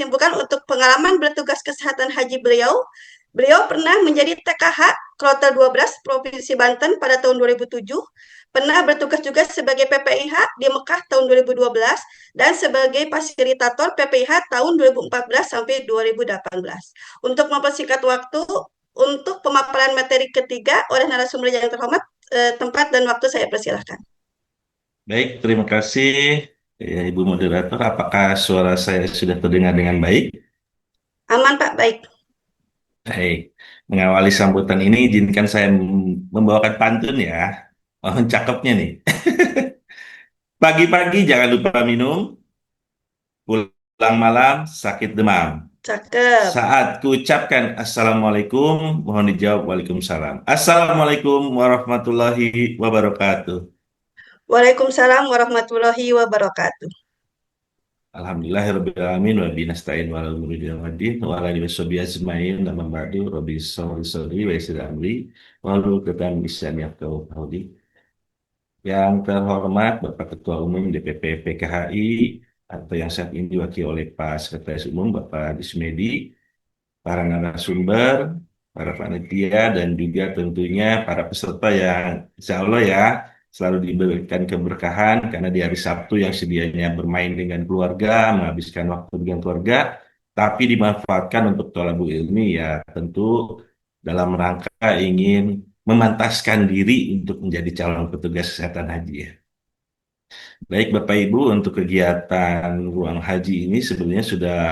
simpulkan untuk pengalaman bertugas kesehatan haji beliau. Beliau pernah menjadi TKH Kloter 12 Provinsi Banten pada tahun 2007, pernah bertugas juga sebagai PPIH di Mekah tahun 2012 dan sebagai fasilitator PPIH tahun 2014 sampai 2018. Untuk mempersingkat waktu, untuk pemaparan materi ketiga oleh narasumber yang terhormat, tempat dan waktu saya persilahkan. Baik, terima kasih Ibu Moderator. Apakah suara saya sudah terdengar dengan baik? Aman Pak, baik. Baik, mengawali sambutan ini izinkan saya membawakan pantun ya. Oh, cakepnya nih. Pagi-pagi jangan lupa minum, pulang malam sakit demam. Cakep. Saat kuucapkan Assalamualaikum, mohon dijawab Waalaikumsalam. Assalamualaikum warahmatullahi wabarakatuh. Waalaikumsalam warahmatullahi wabarakatuh. Alhamdulillahirrabbilalamin wa binasta'in wa ala umuri dina waddin wa ala alihi washabihi ajmain nama ba'du rabbi sholli sholli wa yassir amri wa hlul 'uqdatam min lisani yafqahu qawli. Yang terhormat Bapak Ketua Umum DPP PKHI atau yang saat ini diwakili oleh Pak Sekretaris Umum Bapak Dismedi, para narasumber, para panitia, dan juga tentunya para peserta yang insya Allah ya selalu diberikan keberkahan karena di hari Sabtu yang sedianya bermain dengan keluarga, menghabiskan waktu dengan keluarga, tapi dimanfaatkan untuk thalabul ilmi ya tentu dalam rangka ingin memantaskan diri untuk menjadi calon petugas kesehatan haji ya. Baik Bapak Ibu, untuk kegiatan ruang haji ini sebenarnya sudah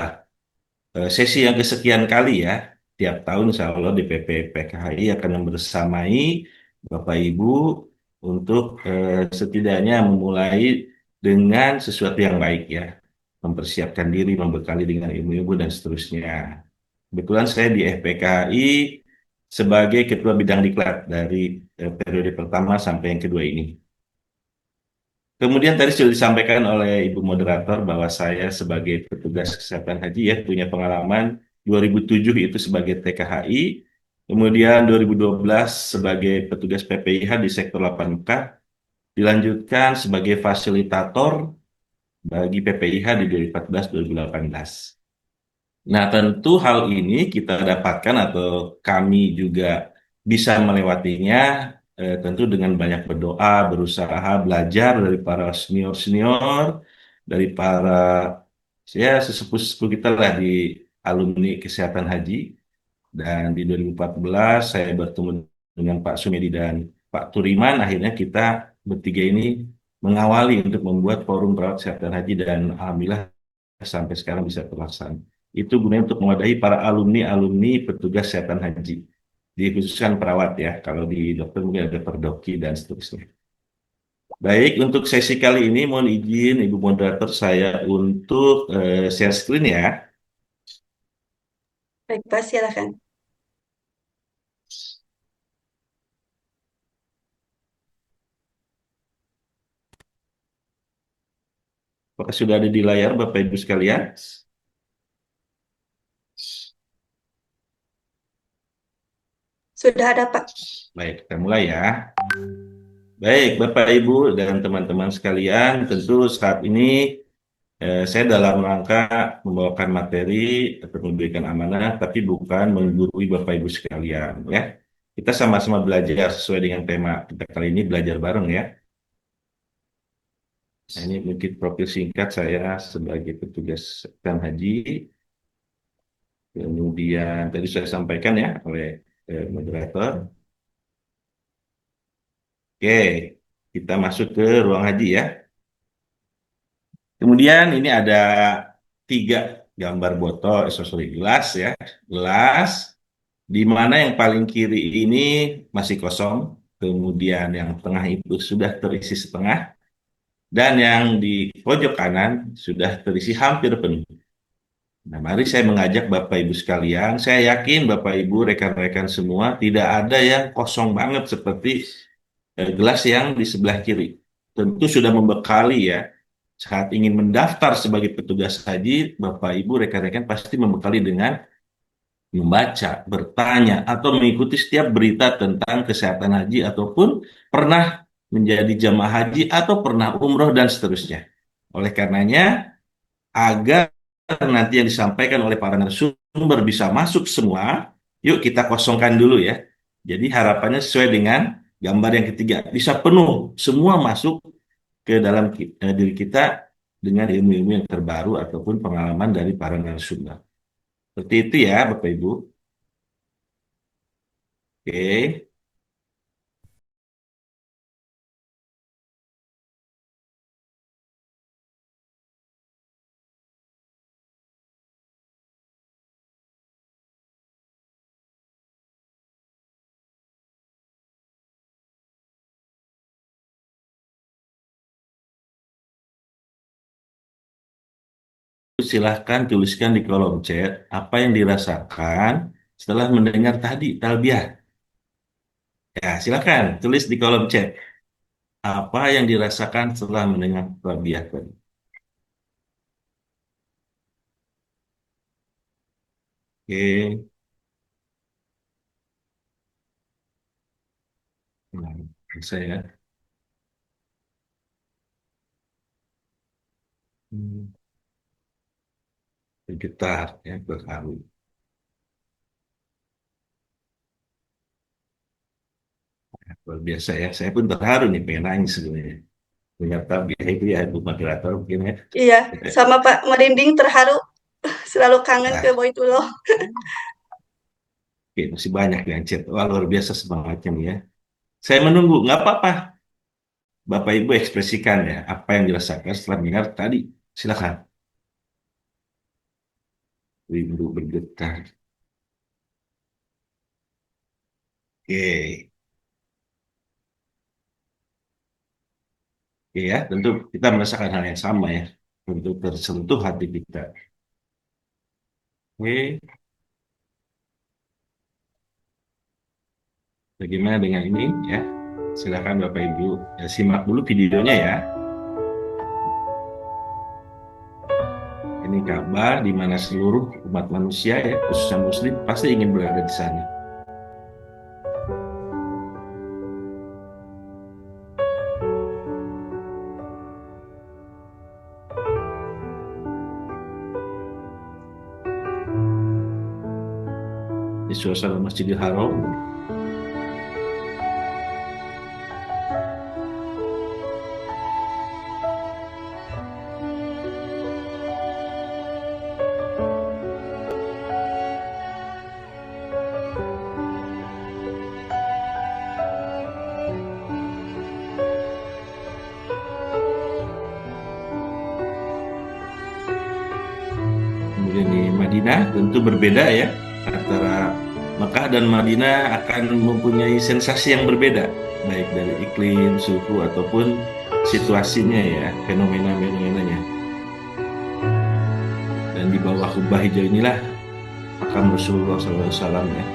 sesi yang kesekian kali ya. Tiap tahun insya Allah DPP PKHI akan membersamai Bapak Ibu untuk setidaknya memulai dengan sesuatu yang baik ya. Mempersiapkan diri, membekali dengan ilmu-ilmu dan seterusnya. Kebetulan saya di FPKHI sebagai Ketua Bidang Diklat dari periode pertama sampai yang kedua ini. Kemudian tadi sudah disampaikan oleh Ibu Moderator bahwa saya sebagai petugas kesehatan haji ya punya pengalaman 2007 itu sebagai TKHI, kemudian 2012 sebagai petugas PPIH di sektor 8K, dilanjutkan sebagai fasilitator bagi PPIH di 2014-2018. Nah, tentu hal ini kita dapatkan atau kami juga bisa melewatinya tentu dengan banyak berdoa, berusaha belajar dari para senior-senior, dari para ya sesepuh-sesepuh kita lah di alumni kesehatan haji. Dan di 2014 saya bertemu dengan Pak Sumedi dan Pak Turiman, akhirnya kita bertiga ini mengawali untuk membuat forum perawat kesehatan haji dan alhamdulillah sampai sekarang bisa terlaksana. Itu gunanya untuk mewadahi para alumni-alumni petugas kesehatan haji. Dikhususkan perawat ya, kalau di dokter mungkin ada perdoki dan seterusnya. Baik, untuk sesi kali ini mohon izin Ibu Moderator saya untuk share screen ya. Baik Pak, silakan. Apakah sudah ada di layar Bapak Ibu sekalian? Sudah ada Pak. Baik, kita mulai ya. Baik, Bapak Ibu dan teman-teman sekalian, tentu saat ini saya dalam rangka membawakan materi atau memberikan amanah, tapi bukan menggurui Bapak Ibu sekalian ya. Kita sama-sama belajar sesuai dengan tema kita kali ini belajar bareng ya. Nah, ini mungkin profil singkat saya sebagai petugas kesehatan haji. Kemudian tadi saya sampaikan ya oleh moderator. Oke, kita masuk ke ruang haji ya. Kemudian ini ada tiga gambar botol, sorry, gelas ya. Gelas, di mana yang paling kiri ini masih kosong, kemudian yang tengah itu sudah terisi setengah, dan yang di pojok kanan sudah terisi hampir penuh. Nah, mari saya mengajak Bapak Ibu sekalian, saya yakin Bapak Ibu, rekan-rekan semua, tidak ada yang kosong banget seperti gelas yang di sebelah kiri. Tentu sudah membekali ya, saat ingin mendaftar sebagai petugas haji, Bapak Ibu, rekan-rekan pasti membekali dengan membaca, bertanya, atau mengikuti setiap berita tentang kesehatan haji ataupun pernah menjadi jamaah haji atau pernah umroh dan seterusnya. Oleh karenanya, agar nanti yang disampaikan oleh para narasumber bisa masuk semua, yuk kita kosongkan dulu ya. Jadi harapannya sesuai dengan gambar yang ketiga, bisa penuh, semua masuk ke dalam diri kita dengan ilmu-ilmu yang terbaru ataupun pengalaman dari para narasumber. Seperti itu ya, Bapak Ibu. Oke. Silahkan tuliskan di kolom chat apa yang dirasakan setelah mendengar tadi talbiah. Ya, silahkan tulis di kolom chat apa yang dirasakan setelah mendengar talbiah tadi. Oke, nah, saya hmm, bergetar ya, berharu. Luar biasa ya, saya pun terharu nih, pengen nangis sebenarnya. Dengar talbiah itu ya, Bu Moderator mungkin ya. Iya, sama Pak merinding terharu, selalu kangen ke Nah, Boytuloh. oke, masih banyak yang chat. Wah, luar biasa semangatnya nih ya. Saya menunggu, nggak apa-apa. Bapak Ibu ekspresikan ya apa yang dirasakan setelah mendengar tadi. Silakan. Rindu bergetar. Oke. Oke ya, tentu kita merasakan hal yang sama ya. Untuk tersentuh hati kita. Oke, bagaimana dengan ini ya? Silakan Bapak Ibu ya, simak dulu videonya ya. Ini Ka'bah di mana seluruh umat manusia ya, khususnya Muslim pasti ingin berada di sana. Di suasana Masjidil Haram. Kemudian di Madinah tentu berbeda ya, antara Mekah dan Madinah akan mempunyai sensasi yang berbeda, baik dari iklim, suhu ataupun situasinya ya, fenomena-fenomenanya. Dan di bawah kubah hijau inilah makam Rasulullah SAW ya.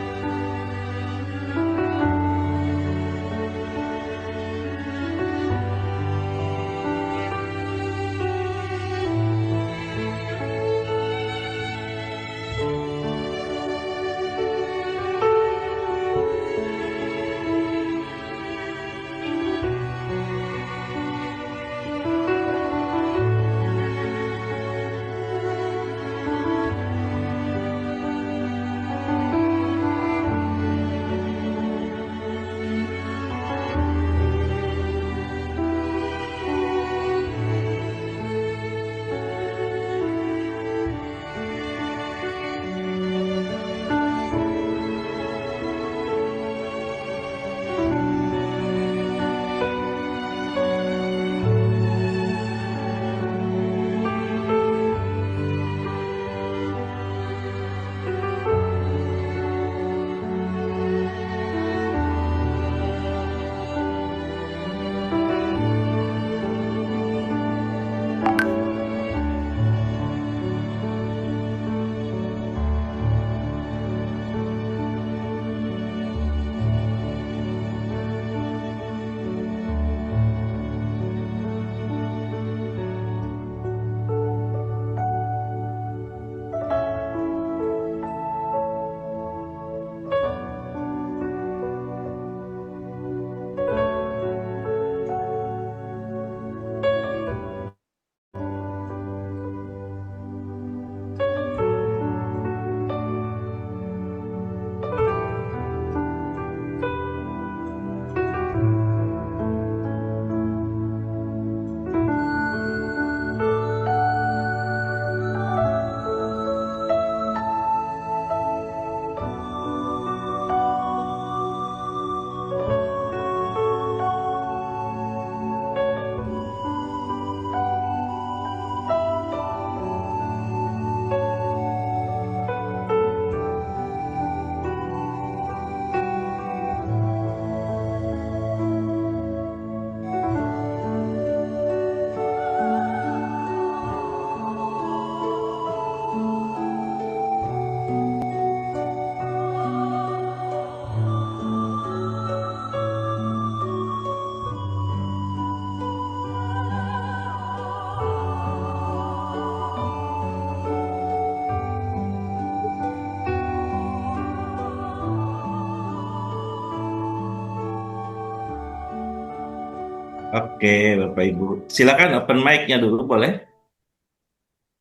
Oke, Bapak Ibu. Silakan open mic-nya dulu, boleh?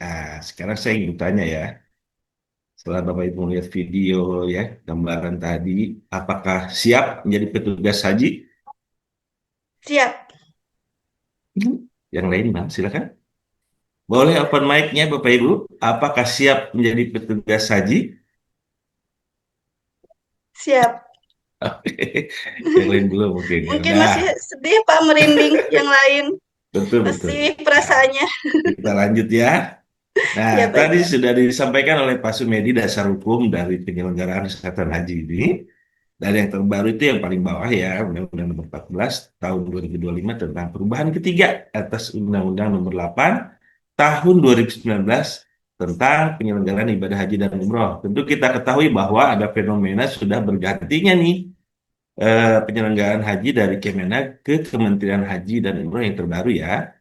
Nah, sekarang saya ingin bertanya ya. Setelah Bapak Ibu melihat video ya, gambaran tadi, apakah siap menjadi petugas haji? Siap, Hmm. Yang lain, Bang, silakan. Boleh open mic-nya, Bapak Ibu. Apakah siap menjadi petugas haji? siap. Oke. Yang lain belum mungkin ya. Mungkin Nah, masih sedih Pak merinding yang lain. betul betul. Masih Nah, perasaannya. kita lanjut ya. Nah, Ya baik tadi Pak. sudah disampaikan oleh Pak Sumedi dasar hukum dari penyelenggaraan kesehatan haji ini. Dan yang terbaru itu yang paling bawah ya, Undang-Undang Nomor 14 Tahun 2025 tentang perubahan ketiga atas Undang-Undang Nomor 8 Tahun 2019 tentang penyelenggaraan ibadah haji dan umroh. Tentu kita ketahui bahwa ada fenomena sudah bergantinya nih penyelenggaraan haji dari Kemenag ke Kementerian Haji dan Umroh yang terbaru ya.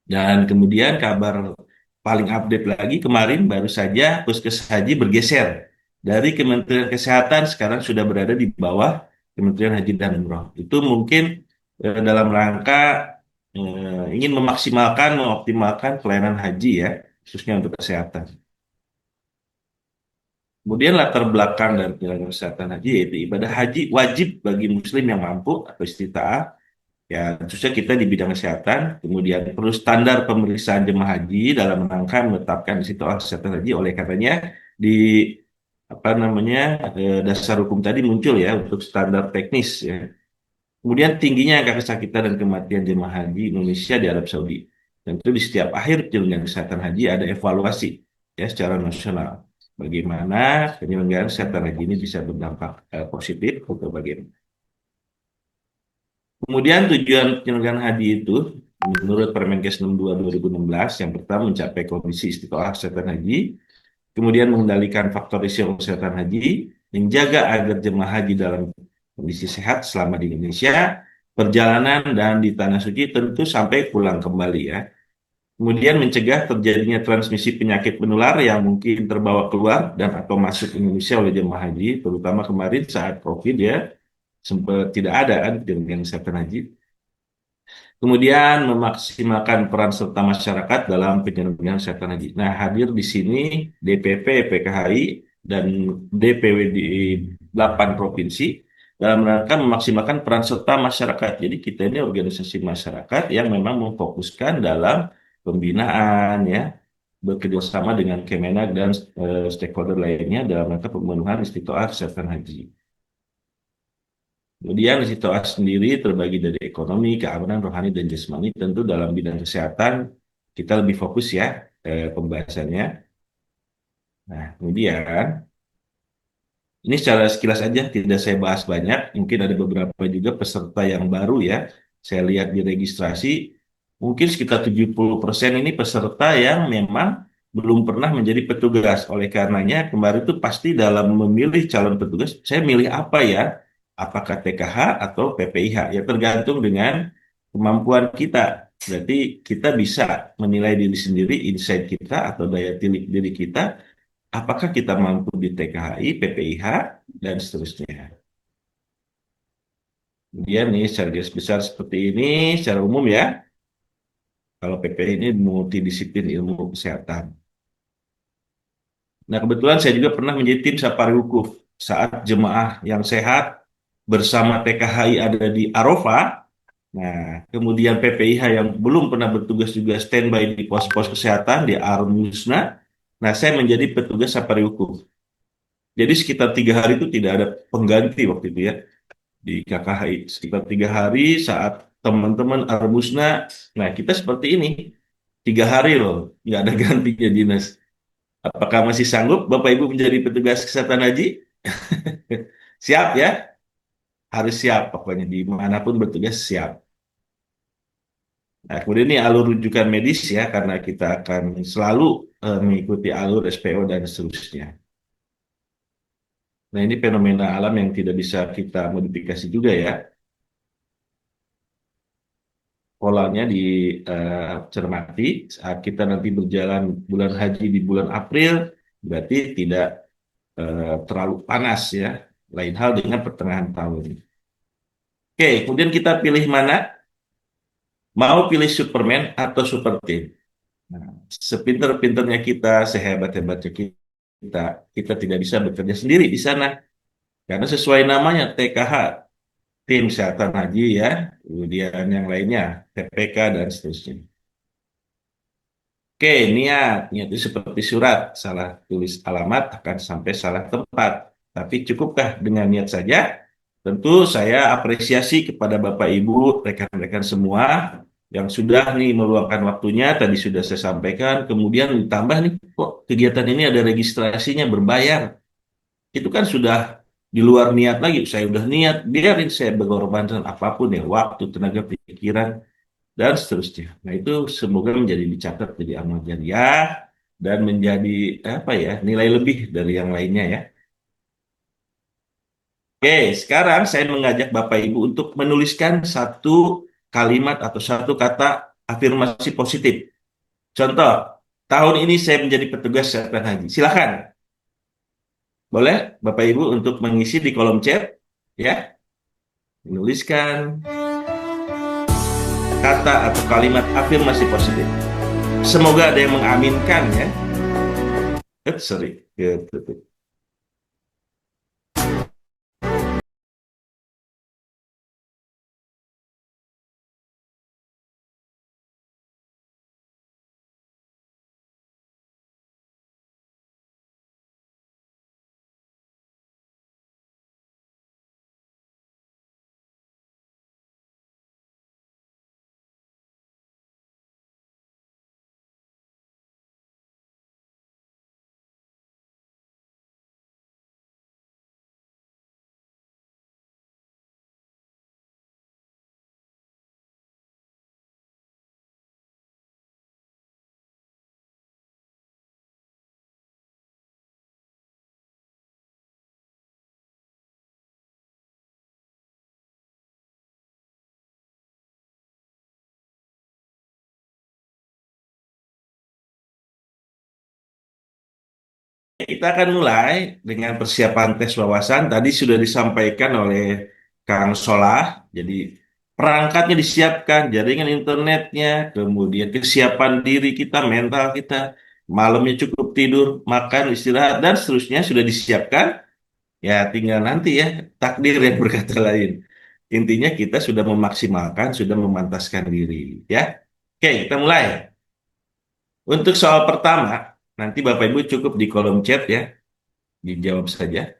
Dan kemudian kabar paling update lagi kemarin baru saja Puskes Haji bergeser dari Kementerian Kesehatan sekarang sudah berada di bawah Kementerian Haji dan Umroh. Itu mungkin dalam rangka ingin memaksimalkan, mengoptimalkan pelayanan haji ya, khususnya untuk kesehatan. Kemudian latar belakang dari penyelenggaraan kesehatan haji yaitu ibadah haji wajib bagi muslim yang mampu atau istitaah. Ya, khususnya kita di bidang kesehatan, kemudian perlu standar pemeriksaan jemaah haji dalam rangka menetapkan institusi kesehatan haji. Oleh karenanya di apa namanya dasar hukum tadi muncul ya untuk standar teknis ya. Kemudian tingginya angka kesakitan dan kematian jemaah haji Indonesia di Arab Saudi. Tentu di setiap akhir penyelenggaraan kesehatan haji ada evaluasi ya secara nasional. Bagaimana penyelenggaraan kesehatan haji ini bisa berdampak positif untuk bagaimana. Kemudian tujuan penyelenggaraan haji itu menurut Permenkes 62 2016 yang pertama mencapai kondisi istiqomah kesehatan haji, kemudian mengendalikan faktor risiko kesehatan haji, menjaga agar jemaah haji dalam kondisi sehat selama di Indonesia, perjalanan dan di tanah suci tentu sampai pulang kembali ya. Kemudian mencegah terjadinya transmisi penyakit menular yang mungkin terbawa keluar dan atau masuk Indonesia oleh jemaah haji, terutama kemarin saat COVID ya, sempat tidak ada kan dengan kesehatan haji. Kemudian memaksimalkan peran serta masyarakat dalam penyelenggaraan kesehatan haji. Nah, hadir di sini DPP PKHI dan DPW di 8 provinsi dalam rangka memaksimalkan peran serta masyarakat. Jadi kita ini organisasi masyarakat yang memang memfokuskan dalam pembinaan ya, bekerjasama dengan Kemenag dan stakeholder lainnya dalam rangka pemenuhan istiqtoah kesehatan haji. Kemudian situasi sendiri terbagi dari ekonomi, keamanan, rohani, dan jasmani. Tentu dalam bidang kesehatan kita lebih fokus ya pembahasannya. Nah, kemudian ini secara sekilas aja tidak saya bahas banyak. Mungkin ada beberapa juga peserta yang baru ya. Saya lihat di registrasi, mungkin sekitar 70% ini peserta yang memang belum pernah menjadi petugas. Oleh karenanya kemarin itu pasti dalam memilih calon petugas, saya milih apa ya? Apakah TKH atau PPIH? Ya tergantung dengan kemampuan kita. Berarti kita bisa menilai diri sendiri, insight kita atau daya tilik diri kita apakah kita mampu di TKHI, PPIH, dan seterusnya. Kemudian nih, secara garis besar seperti ini, secara umum ya, kalau PPI ini multidisiplin ilmu kesehatan. Nah, kebetulan saya juga pernah menjadi tim Safari Wukuf saat jemaah yang sehat bersama TKHI ada di Arafah. Nah, kemudian PPIH yang belum pernah bertugas juga standby di pos-pos kesehatan di Armusna. Nah, saya menjadi petugas Safari Wukuf. Jadi sekitar 3 hari itu tidak ada pengganti waktu itu ya. Di KKHI sekitar 3 hari saat teman-teman Arbusna. Nah, kita seperti ini 3 hari loh, nggak ada gantinya dinas. Apakah masih sanggup Bapak Ibu menjadi petugas kesehatan haji? Siap ya, harus siap pokoknya dimanapun bertugas siap. Nah, kemudian ini alur rujukan medis ya, karena kita akan selalu mengikuti alur SPO dan seterusnya. Nah, ini fenomena alam yang tidak bisa kita modifikasi juga ya. Polanya dicermati saat kita nanti berjalan bulan haji di bulan April berarti tidak terlalu panas ya. Lain hal dengan pertengahan tahun. Oke, kemudian kita pilih mana? Mau pilih Superman atau Super Team? Nah, sepinter-pinternya kita, sehebat-hebatnya kita, kita tidak bisa bekerja sendiri di sana. Karena sesuai namanya TKH, Tim Kesehatan Haji ya, kemudian yang lainnya, TPK dan seterusnya. Oke, niat itu seperti surat, salah tulis alamat akan sampai salah tempat. Tapi cukupkah dengan niat saja? Tentu saya apresiasi kepada Bapak Ibu, rekan-rekan semua yang sudah nih meluangkan waktunya, tadi sudah saya sampaikan, kemudian ditambah nih, kok kegiatan ini ada registrasinya berbayar. Itu kan sudah di luar niat lagi, saya udah niat, biarin saya berkorban apapun ya, waktu, tenaga, pikiran, dan seterusnya. Nah, itu semoga menjadi dicatat jadi amal jariah dan menjadi apa ya, nilai lebih dari yang lainnya ya. Oke, sekarang saya mengajak Bapak Ibu untuk menuliskan satu kalimat atau satu kata afirmasi positif. Contoh, tahun ini saya menjadi petugas kesehatan haji. Silakan, boleh Bapak Ibu untuk mengisi di kolom chat ya, menuliskan kata atau kalimat afirmasi positif. Semoga ada yang mengaminkan ya. Sorry. Ya, tutup. Kita akan mulai dengan persiapan tes wawasan. Tadi sudah disampaikan oleh Kang Solah. Jadi perangkatnya disiapkan, jaringan internetnya, kemudian kesiapan diri kita, mental kita, malamnya cukup tidur, makan, istirahat, dan seterusnya sudah disiapkan. Ya tinggal nanti ya, takdir yang berkata lain. Intinya kita sudah memaksimalkan, sudah memantaskan diri. Ya, oke kita mulai. Untuk soal pertama, nanti Bapak Ibu cukup di kolom chat ya. Dijawab saja.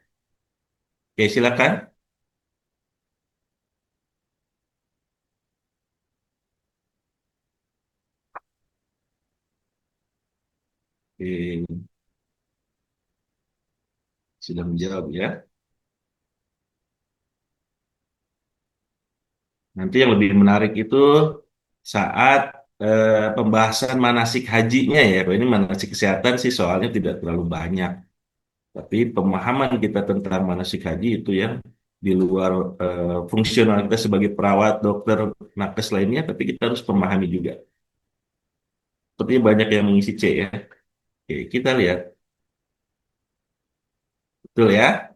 Oke, silakan. Oke, sudah menjawab ya. Nanti yang lebih menarik itu saat pembahasan manasik hajinya ya. Kalau ini manasik kesehatan sih soalnya tidak terlalu banyak. Tapi pemahaman kita tentang manasik haji itu yang di luar fungsional kita sebagai perawat, dokter, nakes lainnya, tapi kita harus memahami juga. Sepertinya banyak yang mengisi C ya. Oke, kita lihat. Betul ya?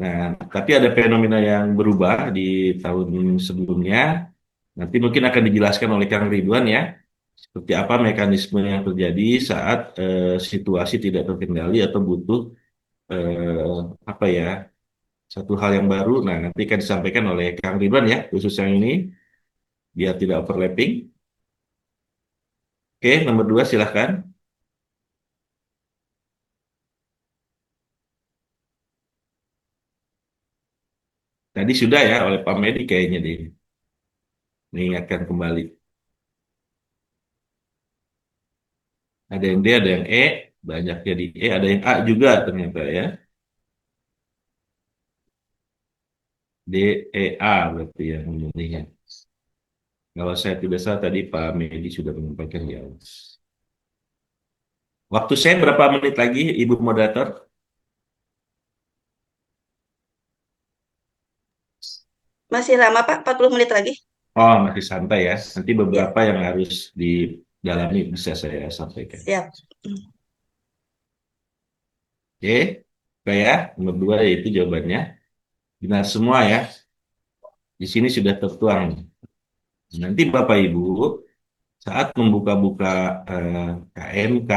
Nah, tapi ada fenomena yang berubah di tahun sebelumnya. Nanti mungkin akan dijelaskan oleh Kang Ridwan ya, seperti apa mekanisme yang terjadi saat situasi tidak terkendali atau butuh apa ya, satu hal yang baru. Nah, nanti akan disampaikan oleh Kang Ridwan ya, khusus yang ini, biar tidak overlapping. Oke, nomor dua silahkan. Tadi sudah ya oleh Pak Medi kayaknya diingatkan kembali. Ada yang D, ada yang E, banyak jadi E, ada yang A juga ternyata ya. D, E, A berarti yang memilihnya. Kalau saya tidak salah tadi Pak Medi sudah menyampaikan ya. Waktu saya berapa menit lagi, Ibu Moderator? Masih lama, Pak, 40 menit lagi. Oh, masih santai ya. Nanti Ya, beberapa yang harus didalami bisa saya sampaikan. siap. Oke, oke ya. Nomor dua yaitu jawabannya. Benar semua ya. Di sini sudah tertuang. Nanti Bapak Ibu saat membuka-buka KMK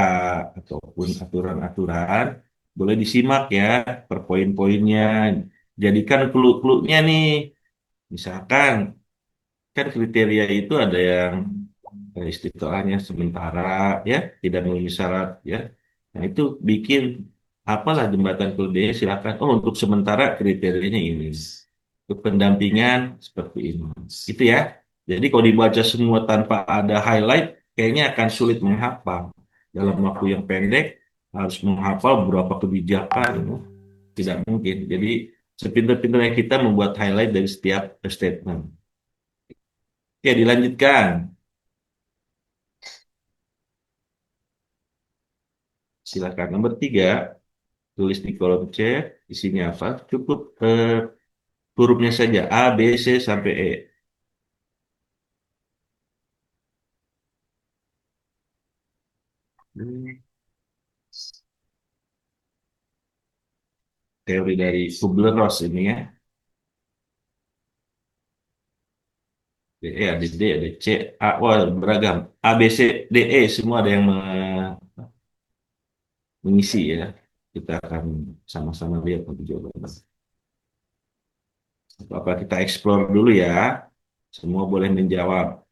ataupun aturan-aturan, boleh disimak ya per poin-poinnya. Jadikan clue-cluenya nih. Misalkan, kan kriteria itu ada yang istiqtoahnya sementara, ya, tidak memenuhi syarat, ya. Nah, itu bikin apalah jembatan keledai silakan. Oh, untuk sementara kriterianya ini. Untuk pendampingan seperti ini. Itu ya. Jadi kalau dibaca semua tanpa ada highlight, kayaknya akan sulit menghafal. Dalam waktu yang pendek, harus menghafal beberapa kebijakan. Tidak mungkin. Jadi, sepintar-pintarnya kita membuat highlight dari setiap statement. Ya, dilanjutkan. Silakan. Nomor 3, tulis di kolom C, isinya apa? Cukup hurufnya saja, A, B, C, sampai E. Hmm, Teori dari Kubler-Ross ini ya. E, ada D, ada C, A, wah beragam. A, B, C, D, E, semua ada yang mengisi ya. Kita akan sama-sama lihat nanti jawabannya. Apa kita explore dulu ya. Semua boleh menjawab.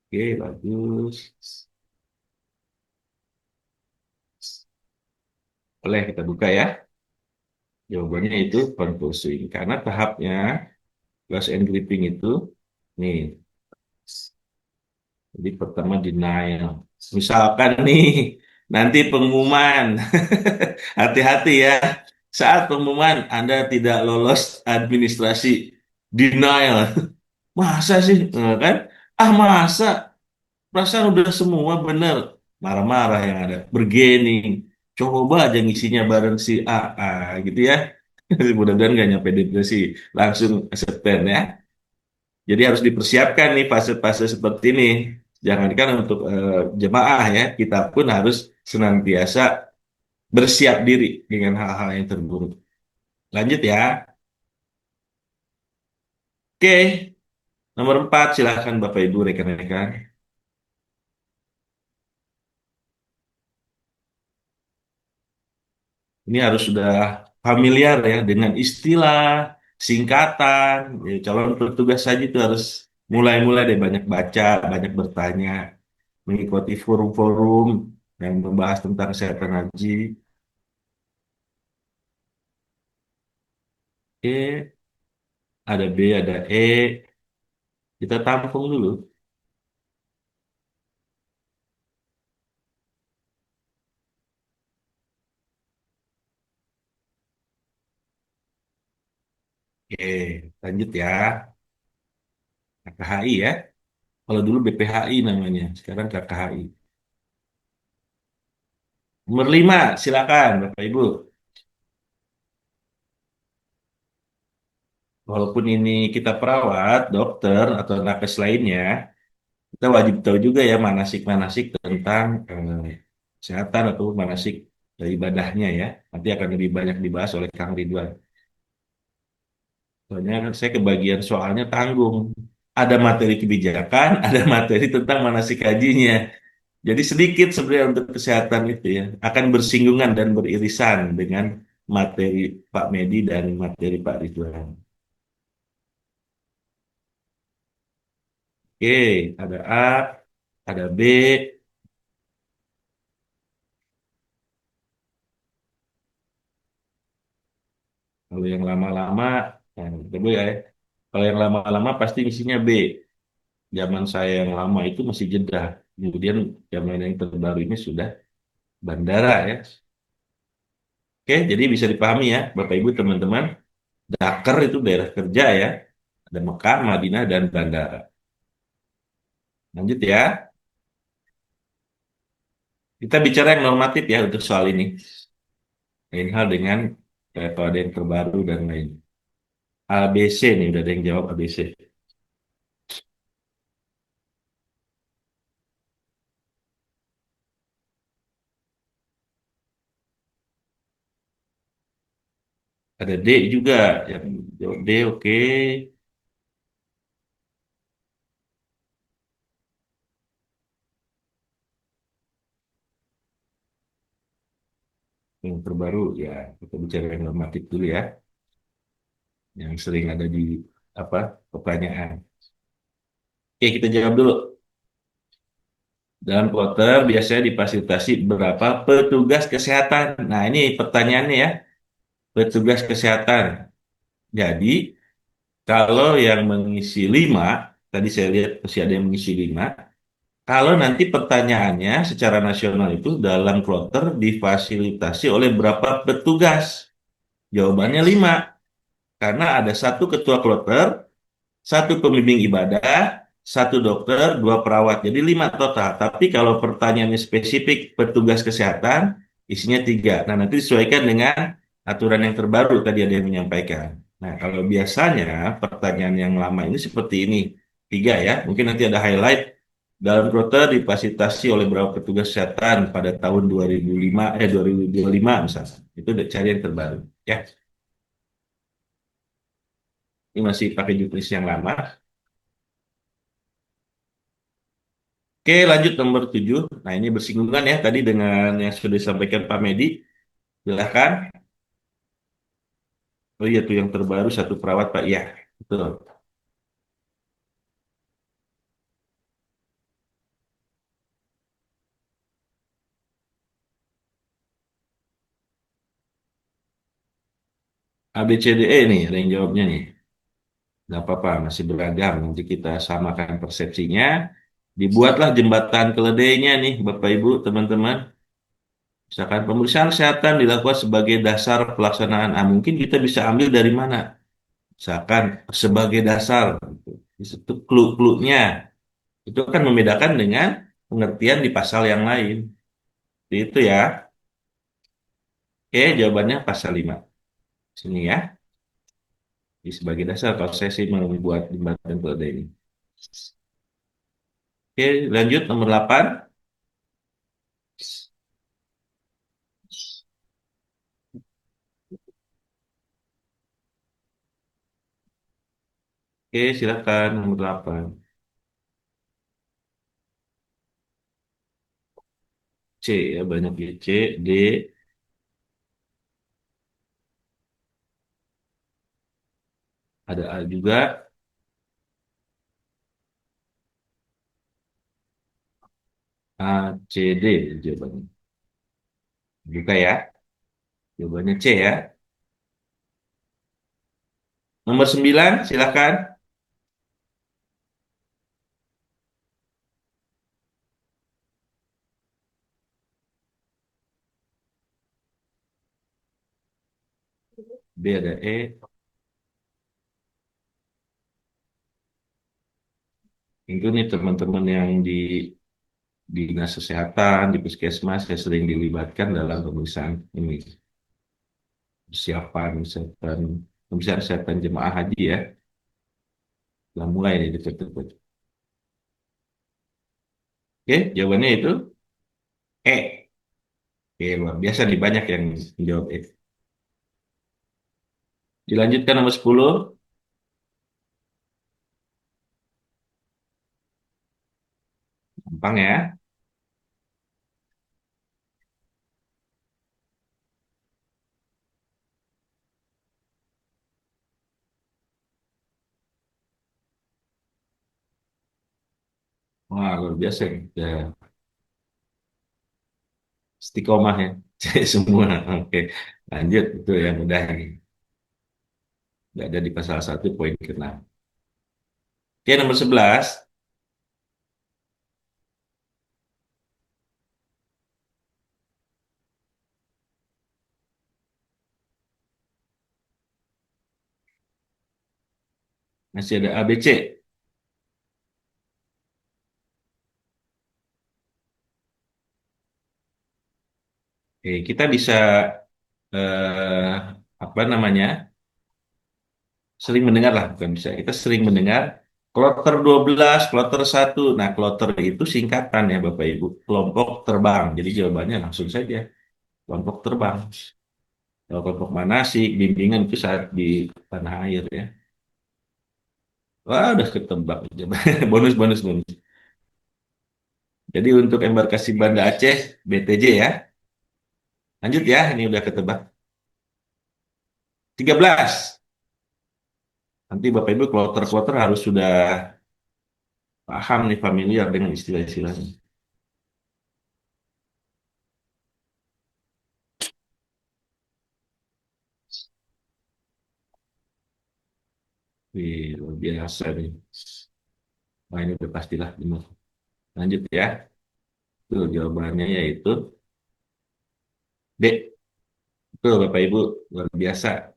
Oke, bagus. Boleh kita buka ya. Jawabannya itu conversing. Karena tahapnya Ghost Engripping itu, nih, jadi pertama denial. Misalkan nih, nanti pengumuman, hati-hati ya. Saat pengumuman Anda tidak lolos administrasi, denial. Masa sih? Kan? Ah masa? Perasaan udah semua bener. Marah-marah yang ada. Bergening. Coba aja ngisinya bareng si A, gitu ya. Mudah-mudahan nggak nyampe depresi. Langsung acceptance ya. Jadi harus dipersiapkan nih fase-fase seperti ini. Jangankan untuk jemaah ya, kita pun harus senantiasa bersiap diri dengan hal-hal yang terburuk. Lanjut ya. Oke, nomor 4 silakan Bapak Ibu rekan-rekan. Ini harus sudah familiar ya dengan istilah, singkatan. Ya, calon petugas saja itu harus mulai-mulai deh banyak baca, banyak bertanya, mengikuti forum-forum yang membahas tentang kesehatan haji. Oke, ada B, ada E. Kita tampung dulu. Oke, lanjut ya. KKHI ya. Kalau dulu BPHI namanya, sekarang KKHI. Nomor 5, silakan Bapak Ibu. Walaupun ini kita perawat, dokter, atau nakes lainnya, kita wajib tahu juga ya manasik-manasik tentang kesehatan atau manasik ibadahnya ya. Nanti akan lebih banyak dibahas oleh Kang Ridwan. Soalnya kan saya kebagian soalnya tanggung. Ada materi kebijakan, ada materi tentang manasik hajinya. Jadi sedikit sebenarnya untuk kesehatan itu ya akan bersinggungan dan beririsan dengan materi Pak Medi dan materi Pak Ridwan. Oke, ada A, ada B. Kalau yang lama-lama, nah, coba ya. Kalau yang lama-lama pasti isinya B. Zaman saya yang lama itu masih jeda. Kemudian zaman yang terbaru ini sudah bandara ya. Oke, jadi bisa dipahami ya, Bapak Ibu teman-teman. Dakar itu daerah kerja ya. Ada Mekah, Madinah, dan bandara. Lanjut ya. Kita bicara yang normatif ya untuk soal ini. Lain hal dengan kalau ada yang terbaru dan lain. ABC nih, udah ada yang jawab ABC. Ada D juga. Yang jawab D, oke. Yang terbaru, ya kita bicara yang normatif dulu ya. Yang sering ada di apa pertanyaan. Oke, kita jawab dulu. Dalam kloter biasanya difasilitasi berapa petugas kesehatan? Nah, ini pertanyaannya ya. Petugas kesehatan. Jadi, kalau yang mengisi 5, tadi saya lihat masih ada yang mengisi 5. Kalau nanti pertanyaannya secara nasional itu dalam kloter difasilitasi oleh berapa petugas? Jawabannya 5. Karena ada satu ketua kloter, satu pembimbing ibadah, satu dokter, dua perawat. Jadi 5 total. Tapi kalau pertanyaannya spesifik petugas kesehatan, isinya 3. Nah, nanti disesuaikan dengan aturan yang terbaru tadi ada yang menyampaikan. Nah, kalau biasanya pertanyaan yang lama ini seperti ini. 3 ya. Mungkin nanti ada highlight. Dalam kota difasilitasi oleh beberapa petugas kesehatan pada tahun 2005, 2025 misalnya. Itu udah cari yang terbaru. Ya, ini masih pakai juknis yang lama. Oke, lanjut nomor 7. Nah, ini bersinggungan ya tadi dengan yang sudah disampaikan Pak Medi. Silahkan. Oh iya, tuh yang terbaru satu perawat, Pak. Iya, betul. A, B, C, D, E nih, ada yang jawabnya nih. Nggak apa-apa, masih beragam. Nanti kita samakan persepsinya. Dibuatlah jembatan keledainya nih, Bapak Ibu, teman-teman. Misalkan pemeriksaan kesehatan dilakukan sebagai dasar pelaksanaan. Ah, mungkin kita bisa ambil dari mana? Misalkan sebagai dasar. Itu clue-cluenya. Itu akan membedakan dengan pengertian di pasal yang lain. Itu ya. Oke, jawabannya pasal 5. Sini ya. Di sebagai dasar kalau saya sih membuat jembatan keledai ini. Oke, lanjut nomor 8. Oke, silakan nomor 8. C ya, banyak ya. C, D, ada A juga. A, C, D jawabannya. Buka ya. Jawabannya C ya. Nomor 9, silakan. B ada E. Itu nih teman-teman yang di dinas kesehatan, di puskesmas, saya sering dilibatkan dalam pemeriksaan ini. Persiapan kesehatan, pemeriksaan kesehatan jemaah haji ya. Sudah mulai nih dekat-dekat. Oke, jawabannya itu E. Oke, luar biasa nih banyak yang menjawab E. Dilanjutkan nomor 10. Gampang ya. Wah, luar biasa nih. Ya, istiqomah ya. Semua. Oke, lanjut. Itu yang udah ini. Udah ada di pasal 1 poin ke-6. Oke, nomor 11. Masih ada A, B, C. Oke, kita bisa eh, apa namanya? Sering mendengar lah, bukan bisa. Kita sering mendengar kloter 12, kloter 1. Nah, kloter itu singkatan ya Bapak Ibu. Kelompok terbang. Jadi jawabannya langsung saja. Kelompok terbang. Kalau kelompok manasik, bimbingan itu saat di tanah air ya. Wah, udah ketebak. Bonus, bonus, bonus. Jadi untuk embarkasi Banda Aceh, BTJ ya. Lanjut ya, ini udah ketebak. 13. Nanti Bapak Ibu kloter-kloter harus sudah paham nih, familiar dengan istilah-istilahnya. Wih, luar biasa nih. Wah, ini udah pastilah benar. Lanjut ya. Tuh jawabannya yaitu D. Betul Bapak Ibu, luar biasa.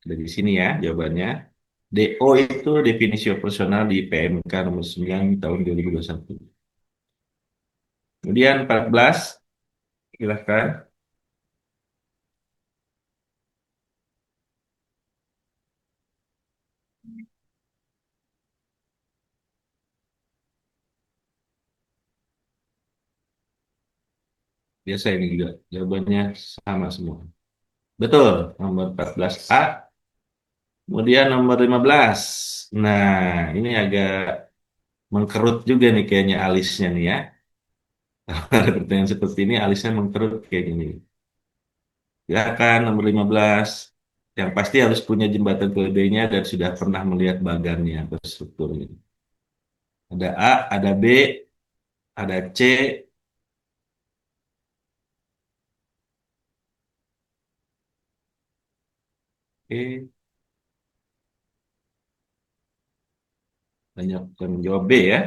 Dari sini ya jawabannya. DO itu definisi operasional di PMK nomor 9 tahun 2021. Kemudian 14, silahkan. Biasa ini juga jawabannya sama semua. Betul, nomor 14A. Kemudian nomor 15. Nah, ini agak mengkerut juga nih kayaknya alisnya nih ya. Ada pertanyaan seperti ini, alisnya mengkerut kayak gini. Silakan nomor 15. Yang pasti harus punya jembatan keledainya dan sudah pernah melihat bagannya atau strukturnya. Ada A, ada B, ada C, E. Banyak yang menjawab B ya.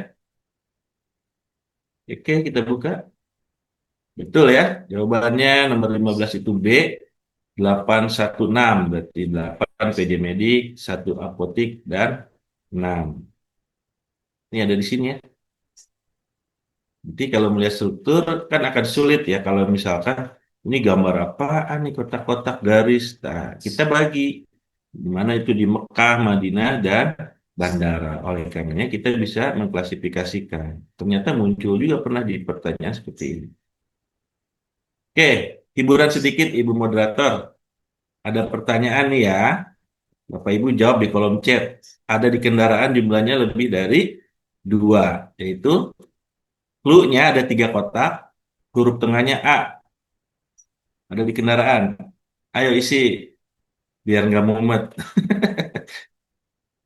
Oke, kita buka. Betul ya. Jawabannya nomor 15 itu B. 816 berarti 8 PJ Medik, 1 apotik, dan 6. Ini ada di sini ya. Jadi kalau melihat struktur kan akan sulit ya kalau misalkan ini gambar apaan nih kotak-kotak garis. Nah, kita bagi di mana itu di Mekah, Madinah, dan bandara. Oleh karenanya kita bisa mengklasifikasikan. Ternyata muncul juga pernah di pertanyaan seperti ini. Oke, hiburan sedikit Ibu Moderator. Ada pertanyaan nih ya. Bapak Ibu jawab di kolom chat. Ada di kendaraan jumlahnya lebih dari dua, yaitu clue-nya ada tiga kotak, huruf tengahnya A, ada di kendaraan. Ayo isi, biar nggak mumet.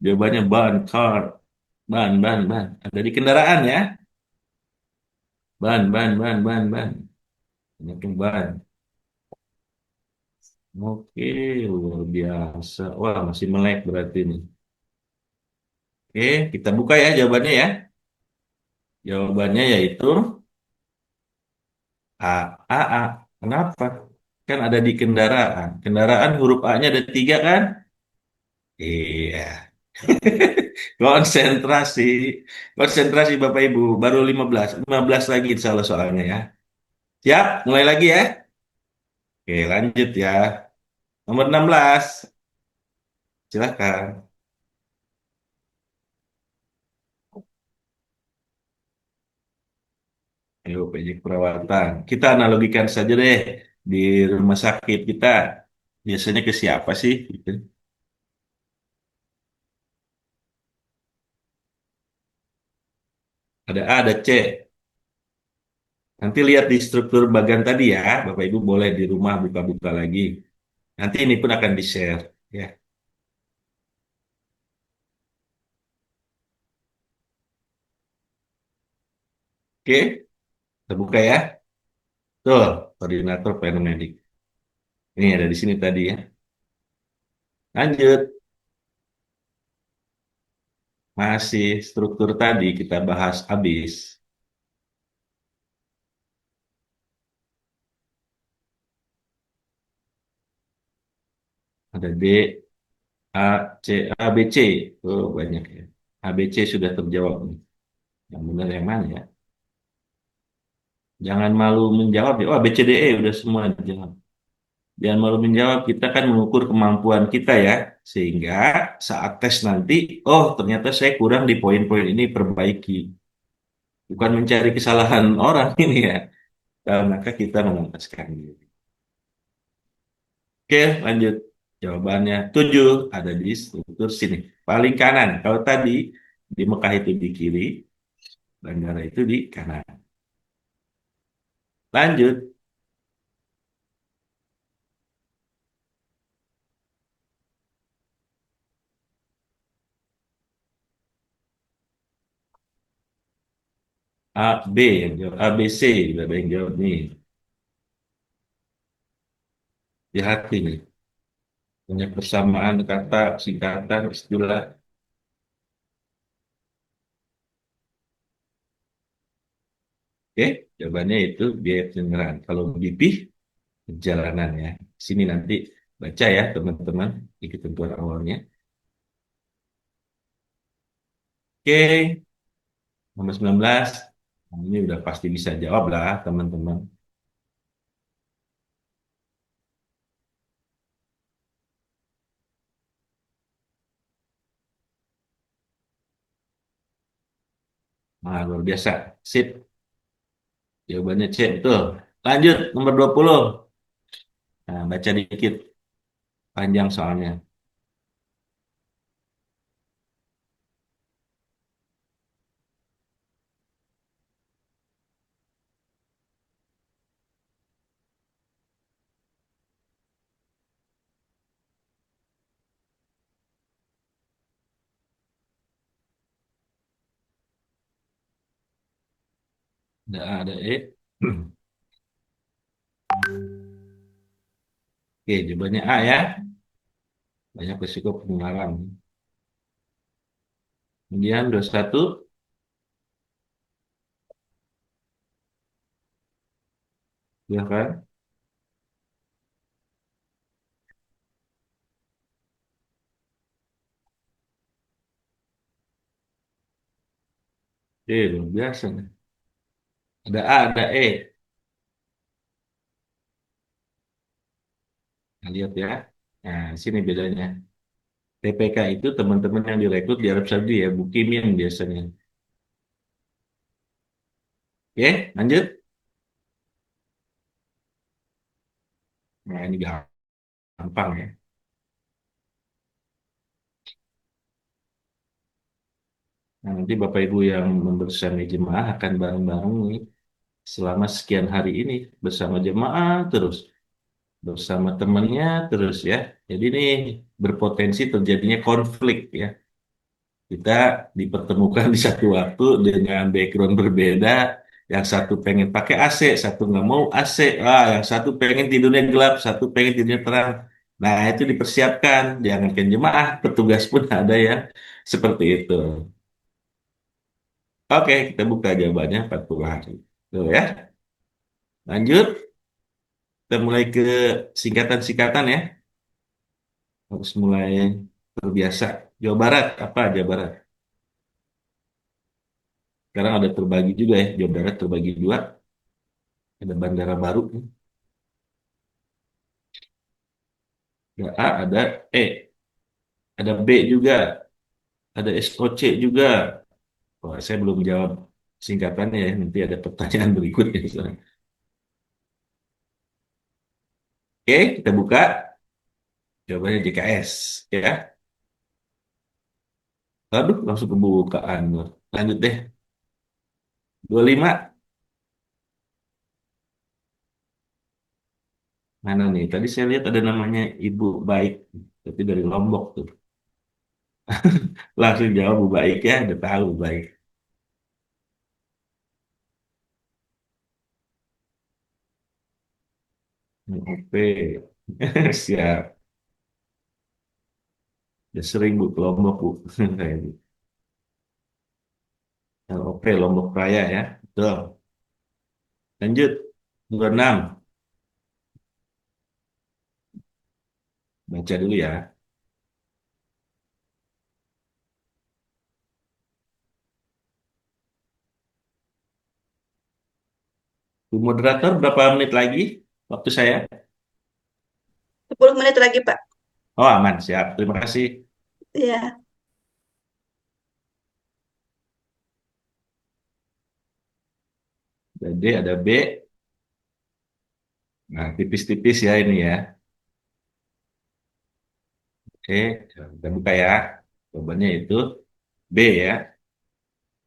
Jawabannya ban, car, ban, ban, ban. Ada di kendaraan ya. Ban, ban, ban, ban, ban. Ini ban. Oke, luar biasa. Wah, masih melek berarti nih. Oke, kita buka ya jawabannya ya. Jawabannya yaitu A. A, A. Kenapa? Kan ada di kendaraan. Kendaraan huruf A-nya ada tiga kan? Iya. Konsentrasi. Konsentrasi Bapak Ibu. Baru 15. 15 lagi salah soalnya ya. Siap? Mulai lagi ya. Oke, lanjut ya. Nomor 16. Silakan. Ayo, PJ perawatan. Kita analogikan saja deh di rumah sakit kita. Biasanya ke siapa sih? Gitu. Ada A, ada C. Nanti lihat di struktur bagian tadi ya. Bapak Ibu boleh di rumah buka-buka lagi. Nanti ini pun akan di-share. Ya. Oke, terbuka ya. Tuh, koordinator paramedik. Ini ada di sini tadi ya. Lanjut. Masih struktur tadi kita bahas habis. Ada D, A, C, A, B, C. Oh, banyak ya. A, B, C sudah terjawab nih. Yang benar yang mana ya? Jangan malu menjawab ya. Oh, A, B, C, D, E udah semua dijawab. Jangan malu menjawab. Kita kan mengukur kemampuan kita ya. Sehingga saat tes nanti, oh ternyata saya kurang di poin-poin ini perbaiki. Bukan mencari kesalahan orang ini ya. Maka kita memantaskan diri. Oke, lanjut. Jawabannya 7 ada di struktur sini. Paling kanan. Kalau tadi di Mekah itu di kiri, bandara itu di kanan. Lanjut. A, B yang jawab. A, B, C juga ada yang jawab nih. Hati-hati nih. Banyak persamaan kata, singkatan, istilah. Oke, jawabannya itu biaya penyelenggaraan. Kalau BP, perjalanan ya. Sini nanti baca ya teman-teman di ketentuan awalnya. Oke, nomor 19. Nah, ini udah pasti bisa jawab lah teman-teman. Nah, luar biasa. Sip. Jawabannya C, betul. Lanjut, nomor 20. Nah, baca dikit. Panjang soalnya. Ada A, ada E. Oke, jawabannya A ya. Banyak risiko penularan. Kemudian 21, ya kan? Luar biasa nih. Ada A, ada E. Nah, lihat ya. Nah, sini bedanya. TPK itu teman-teman yang direkrut di Arab Saudi ya, Bukimin biasanya. Oke, lanjut. Nah, ini gampang ya. Nah, nanti Bapak Ibu yang membersama jemaah akan bareng-bareng nih selama sekian hari ini bersama jemaah terus, bersama temannya terus ya. Jadi ini berpotensi terjadinya konflik ya. Kita dipertemukan di satu waktu dengan background berbeda. Yang satu pengen pakai AC, satu nggak mau AC. Yang satu pengen tidurnya gelap, satu pengen tidurnya terang. Nah, itu dipersiapkan. Jangankan jemaah, petugas pun ada yang seperti itu. Oke, kita buka jawabannya 40 hari. Tuh ya. Lanjut, kita mulai ke singkatan-singkatan ya. Harus mulai terbiasa. Jawa Barat, apa Jawa Barat? Sekarang ada terbagi juga ya. Jawa Barat terbagi dua. Ada bandara baru. Ada A, ada E, ada B juga, ada SOC juga. Wah, saya belum jawab singkatannya ya. Nanti ada pertanyaan berikutnya. Oke, kita buka. Jawabannya JKS. Ya. Aduh, langsung kebukaan. Lanjut deh. 25. Mana nih? Tadi saya lihat ada namanya Ibu Baik. Tapi dari Lombok tuh. Langsung jawab Bu Baik ya. Udah tahu Bu Baik. Oke. Siap. Udah sering Bu ke Lombok Bu. Kayak gitu. LOP Lombok Raya ya. Betul. Lanjut. 26. Baca dulu ya. Bu moderator berapa menit lagi waktu saya? 10 menit lagi, Pak. Oh aman, siap. Terima kasih. Ya, Ada D, ada B. Nah, tipis-tipis ya ini ya. Oke, kita buka ya. Jawabannya itu B ya.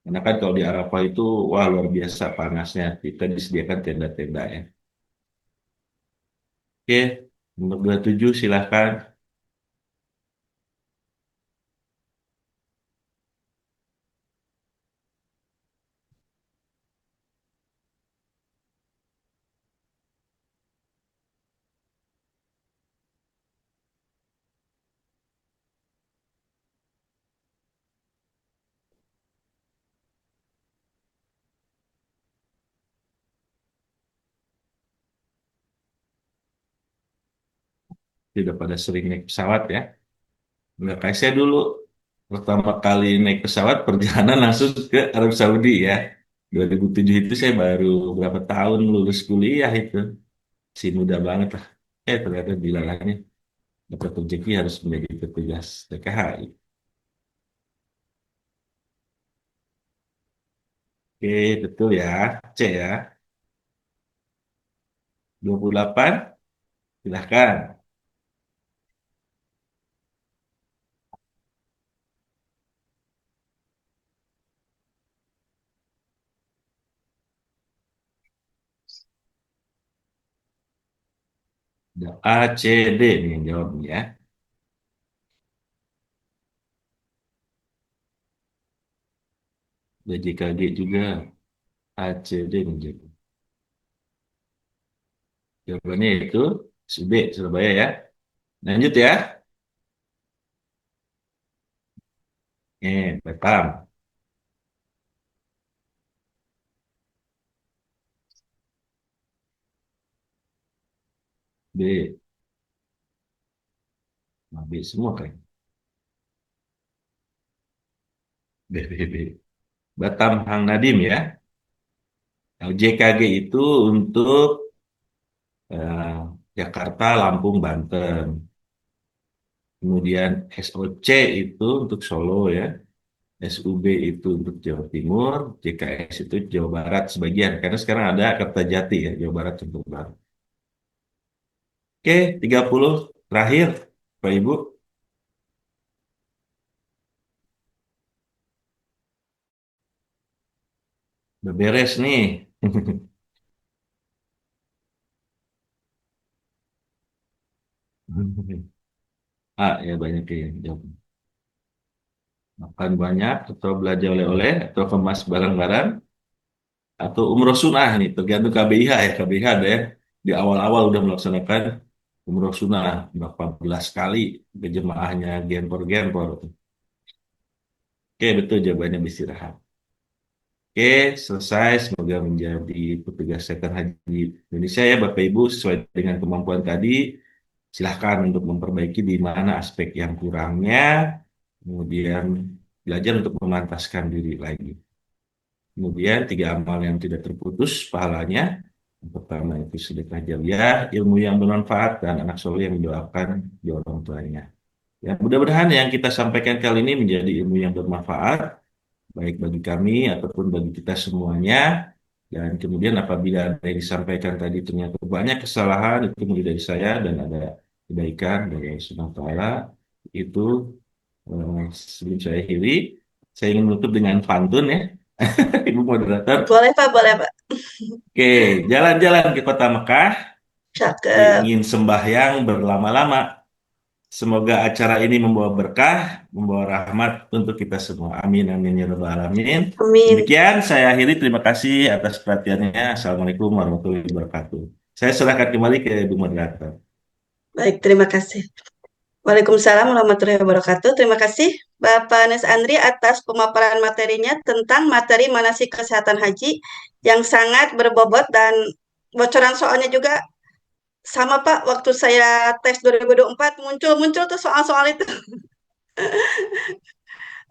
Karena kan kalau di Arafah itu, wah luar biasa panasnya. Kita disediakan tenda-tenda ya. Oke, nomor 27 silahkan. Tidak pada sering naik pesawat ya. Nggak kayak saya dulu. Pertama kali naik pesawat, perjalanan langsung ke Arab Saudi ya. 2007 itu saya baru berapa tahun lulus kuliah itu. Si muda banget lah. Ternyata dilalahnya dapat rezeki harus menjadi petugas TKHI. Oke, betul ya. C ya. 28, silahkan. Ada A, C, D nih yang jawabnya ya. Ada JKG juga. A, C, D nih jawabnya. Jawabannya itu B, Surabaya ya. Lanjut ya. Batam. B. Nah, B semua kan. B, B, B. Batam Hang Nadim ya. Kalau JKG itu untuk eh, Jakarta, Lampung, Banten. Kemudian SOC itu untuk Solo ya. SUB itu untuk Jawa Timur, JKS itu Jawa Barat sebagian. Karena sekarang ada Kertajati ya, Jawa Barat untuk Barat. Oke, 30 terakhir, Pak Ibu. Udah beres nih. Ah, ya banyak yang jawab. Makan banyak atau belanja oleh-oleh atau kemas barang-barang atau umroh sunnah nih tergantung KBIH ya. KBIH ada ya di awal-awal udah melaksanakan umroh sunnah berapa belas kali ke jemaahnya genpor-genpor. Oke, betul jawabannya beristirahat. Oke, selesai. Semoga menjadi petugas sektor haji Indonesia ya Bapak Ibu sesuai dengan kemampuan tadi. Silahkan untuk memperbaiki di mana aspek yang kurangnya, kemudian belajar untuk memantaskan diri lagi. Kemudian tiga amal yang tidak terputus pahalanya. Yang pertama itu sedekah jariah, ilmu yang bermanfaat, dan anak soleh yang mendoakan di orang tuanya. Ya, mudah-mudahan yang kita sampaikan kali ini menjadi ilmu yang bermanfaat, baik bagi kami ataupun bagi kita semuanya. Dan kemudian apabila ada yang disampaikan tadi ternyata banyak kesalahan, itu mulai dari saya dan ada kebaikan dari Allah Subhanahu wa Ta'ala, itu sebelum saya akhiri, saya ingin menutup dengan pantun ya. Ibu moderator. Boleh Pak, boleh Pak. Oke, jalan-jalan ke kota Mekah, Cakep. ingin sembahyang berlama-lama. Semoga acara ini membawa berkah, membawa rahmat untuk kita semua. Amin, amin, ya rabbal alamin. Amin. Demikian saya akhiri. Terima kasih atas perhatiannya. Assalamualaikum warahmatullahi wabarakatuh. Saya serahkan kembali ke Ibu Moderator. Baik, terima kasih. Waalaikumsalam warahmatullahi wabarakatuh. Terima kasih Bapak Nes Andri atas pemaparan materinya tentang materi manasik kesehatan haji yang sangat berbobot dan bocoran soalnya juga sama Pak. Waktu saya tes 2024 muncul-muncul tuh soal-soal itu.